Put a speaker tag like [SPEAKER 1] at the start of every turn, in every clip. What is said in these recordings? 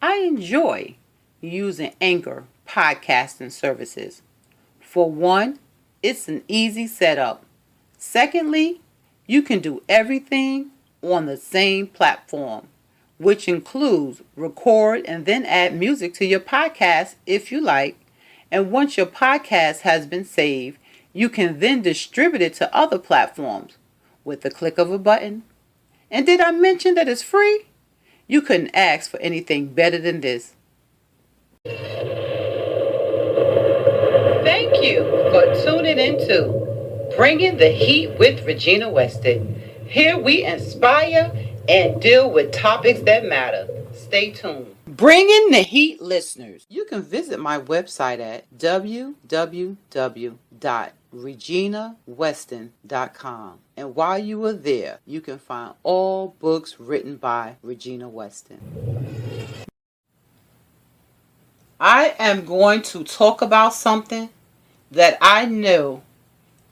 [SPEAKER 1] I enjoy using Anchor podcasting services. For one, it's an easy setup. Secondly, you can do everything on the same platform, which includes record and then add music to your podcast if you like. And once your podcast has been saved, you can then distribute it to other platforms with the click of a button. And did I mention that it's free? You couldn't ask for anything better than this. Thank you for tuning into Bringing the Heat with Regina Weston. Here we inspire and deal with topics that matter. Stay tuned. Bringing the Heat listeners. You can visit my website at www.reginaweston.com. And while you are there, you can find all books written by Regina Weston. I am going to talk about something that I know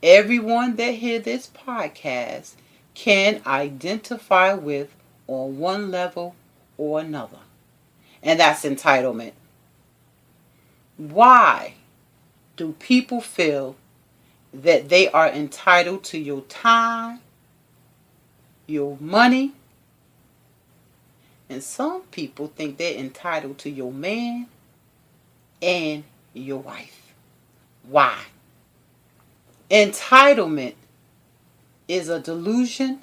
[SPEAKER 1] everyone that hears this podcast can identify with on one level or another. And that's entitlement. Why do people feel that they are entitled to your time, your money? And some people think they're entitled to your man and your wife. Why? Entitlement is a delusion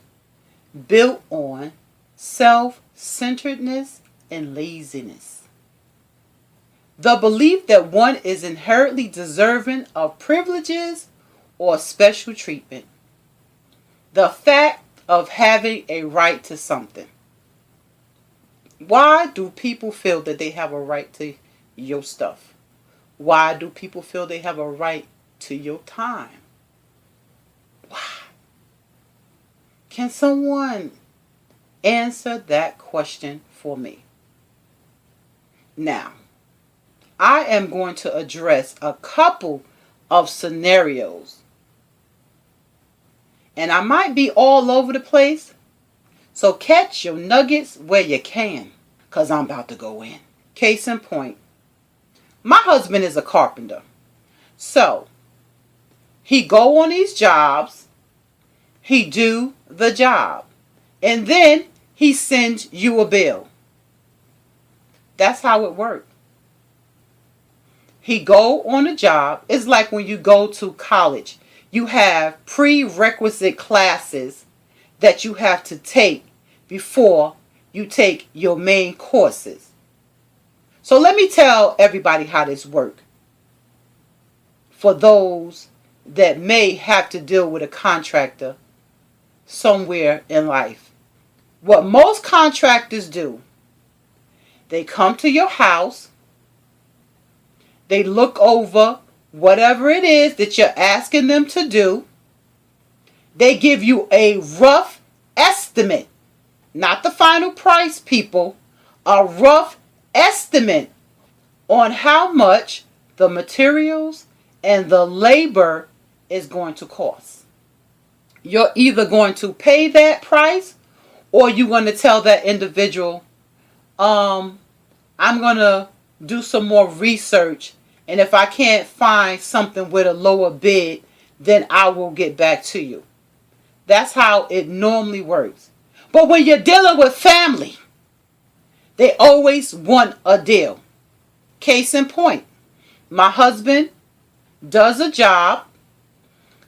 [SPEAKER 1] built on self-centeredness and laziness. The belief that one is inherently deserving of privileges or special treatment. The fact of having a right to something. Why do people feel that they have a right to your stuff? Why do people feel they have a right to your time? Why? Can someone answer that question for me? Now, I am going to address a couple of scenarios. And I might be all over the place, so catch your nuggets where you can, because I'm about to go in. Case in point, my husband is a carpenter. So, he go on these jobs, he do the job, and then he sends you a bill. That's how it works. He go on a job. It's like when you go to college. You have prerequisite classes that you have to take before you take your main courses. So let me tell everybody how this works. For those that may have to deal with a contractor somewhere in life. What most contractors do, they come to your house, they look over whatever it is that you're asking them to do. They give you a rough estimate, not the final price, people, a rough estimate on how much the materials and the labor is going to cost. You're either going to pay that price or you're going to tell that individual, I'm going to do some more research, and if I can't find something with a lower bid, then I will get back to you. That's how it normally works. But when you're dealing with family, they always want a deal. Case in point, my husband does a job,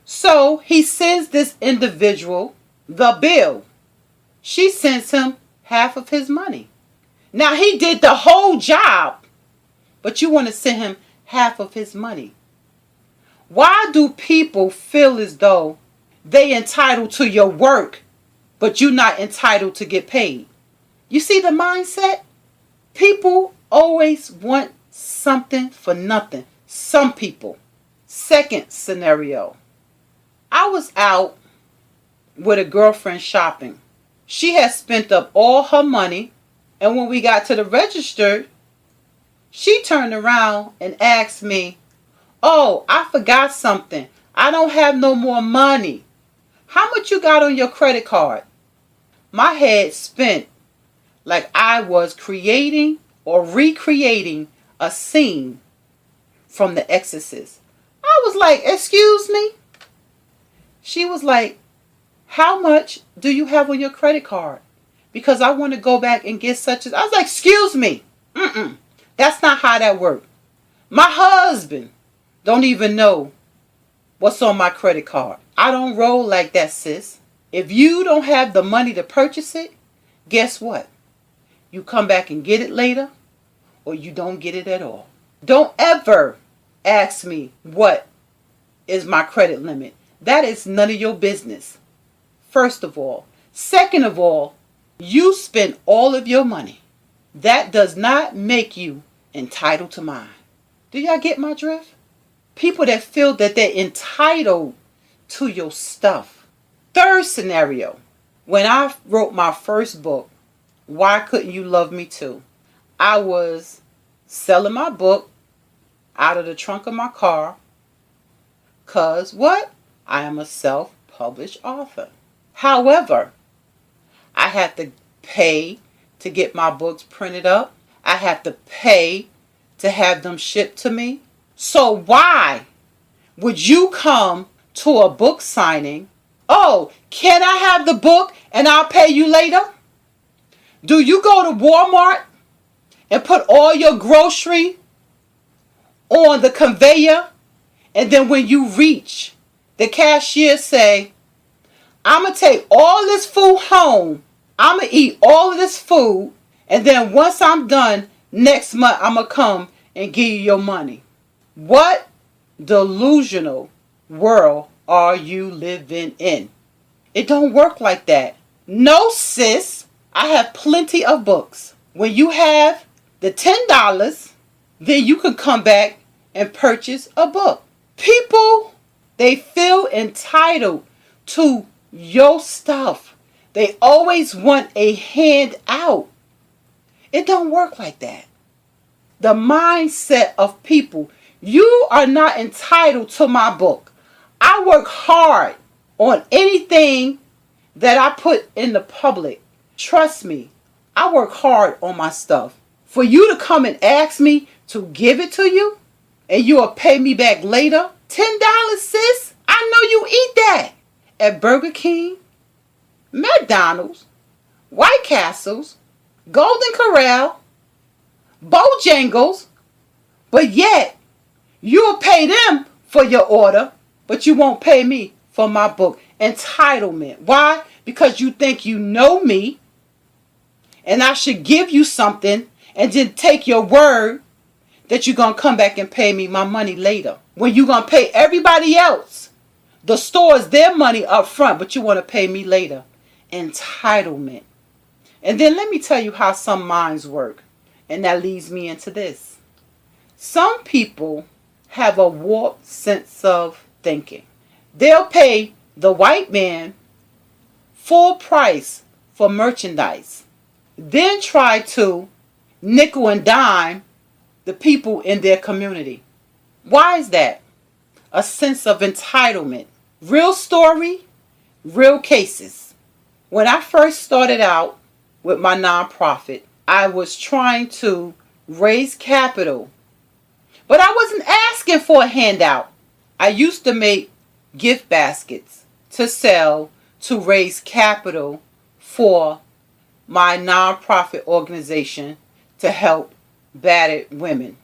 [SPEAKER 1] so he sends this individual the bill. She sends him half of his money. Now he did the whole job, but you want to send him half of his money. Why do people feel as though they entitled to your work, but you're not entitled to get paid? You see the mindset? People always want something for nothing. Some people. Second scenario. I was out with a girlfriend shopping. She had spent up all her money, and when we got to the register, she turned around and asked me, "Oh, I forgot something. I don't have no more money. How much you got on your credit card?" My head spent like I was creating or recreating a scene from The Exorcist. I was like, excuse me? She was like, how much do you have on your credit card? Because I want to go back and get such as. I was like, excuse me. That's not how that works. My husband don't even know what's on my credit card. I don't roll like that, sis. If you don't have the money to purchase it, guess what? You come back and get it later, or you don't get it at all. Don't ever ask me what is my credit limit. That is none of your business. First of all. Second of all, you spend all of your money. That does not make you entitled to mine. Do y'all get my drift? People that feel that they're entitled to your stuff. Third scenario. When I wrote my first book, Why Couldn't You Love Me Too? I was selling my book out of the trunk of my car. Cause what? I am a self-published author. However, I had to pay to get my books printed up. I had to pay to have them shipped to me. So why would you come to a book signing? Oh, can I have the book and I'll pay you later? Do you go to Walmart and put all your grocery on the conveyor, and then when you reach, the cashier say, I'm going to take all this food home. I'm going to eat all of this food. And then once I'm done, next month, I'm going to come and give you your money. What delusional world are you living in? It don't work like that. No, sis. I have plenty of books. When you have the $10, then you can come back and purchase a book. People, they feel entitled to your stuff. They always want a handout. It don't work like that. The mindset of people, you are not entitled to my book. I work hard on anything that I put in the public. Trust me, I work hard on my stuff. For you to come and ask me to give it to you, and you will pay me back later, $10, sis, I know you eat that at Burger King, McDonald's, White Castles, Golden Corral, Bojangles, but yet you'll pay them for your order, but you won't pay me for my book. Entitlement. Why? Because you think you know me, and I should give you something and then take your word that you're going to come back and pay me my money later. When you're going to pay everybody else, the stores, their money up front, but you want to pay me later. Entitlement. And then let me tell you how some minds work. And that leads me into this. Some people have a warped sense of thinking. They'll pay the white man full price for merchandise, then try to nickel and dime the people in their community. Why is that? A sense of entitlement. Real story, real cases. When I first started out with my nonprofit, I was trying to raise capital, but I wasn't asking for a handout. I used to make gift baskets to sell to raise capital for my nonprofit organization to help battered women.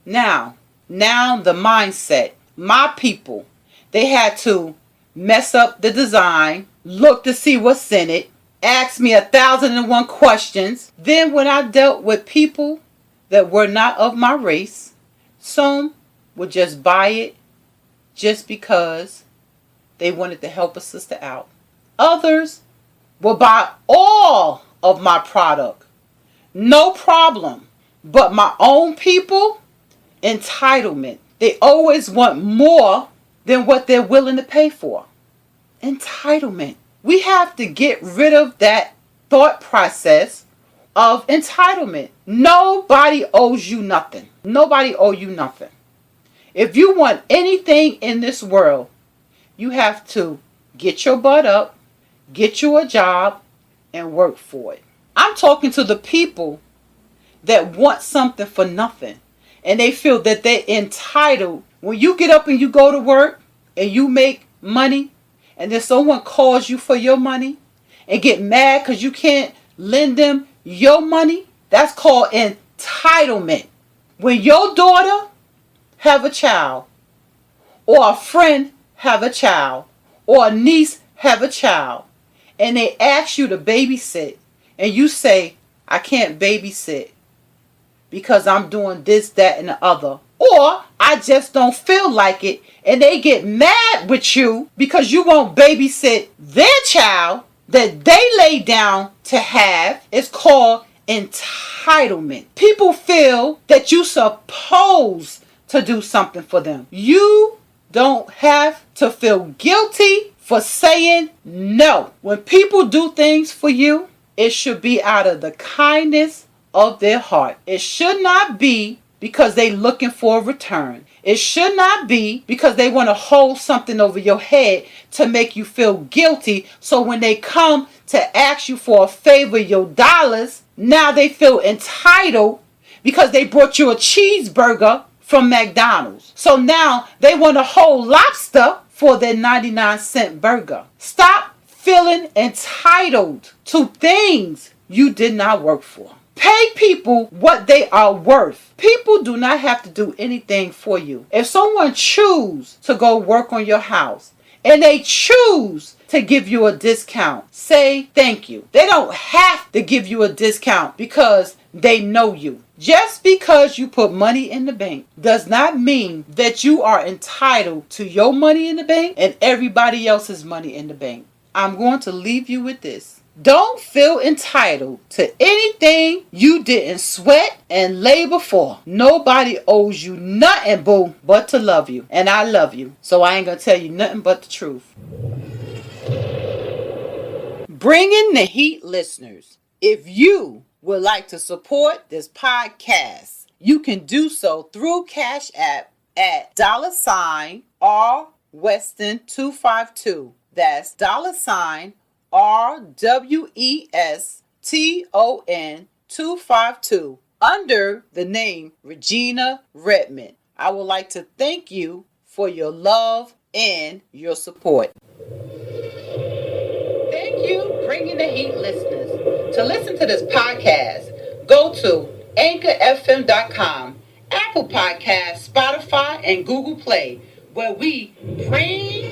[SPEAKER 1] Now the mindset, my people, they had to mess up the design, look to see what's in it, ask me 1,001 questions. Then when I dealt with people that were not of my race, some would just buy it just because they wanted to help a sister out. Others will buy all of my product. No problem. But my own people, entitlement. They always want more than what they're willing to pay for. Entitlement. We have to get rid of that thought process of entitlement. Nobody owes you nothing. Nobody owes you nothing. If you want anything in this world, you have to get your butt up, get you a job, and work for it. I'm talking to the people that want something for nothing. And they feel that they're entitled. When you get up and you go to work and you make money, and then someone calls you for your money and get mad because you can't lend them your money, that's called entitlement. When your daughter have a child, or a friend have a child, or a niece have a child, and they ask you to babysit, and you say, I can't babysit because I'm doing this, that, and the other, or I just don't feel like it, and they get mad with you because you won't babysit their child that they lay down to have, it's called entitlement. People feel that you're supposed to do something for them. You don't have to feel guilty for saying no. When people do things for you, it should be out of the kindness of their heart. It should not be because they're looking for a return. It should not be because they want to hold something over your head to make you feel guilty. So when they come to ask you for a favor, your dollars, now they feel entitled because they brought you a cheeseburger from McDonald's. So now they want a whole lobster for their 99-cent burger. Stop feeling entitled to things you did not work for. Pay people what they are worth. People do not have to do anything for you. If someone choose to go work on your house and they choose to give you a discount, say thank you. They don't have to give you a discount because they know you. Just because you put money in the bank does not mean that you are entitled to your money in the bank and everybody else's money in the bank. I'm going to leave you with this. Don't feel entitled to anything you didn't sweat and labor for. Nobody owes you nothing, boo, but to love you. And I love you. So I ain't going to tell you nothing but the truth. Bringing the heat listeners. If you would like to support this podcast, you can do so through Cash App at $RWeston252. That's $RWeston 252 under the name Regina Redmond. I would like to thank you for your love and your support. Thank you, Bringing the Heat listeners. To listen to this podcast, go to anchorfm.com, Apple Podcasts, Spotify, and Google Play, where we bring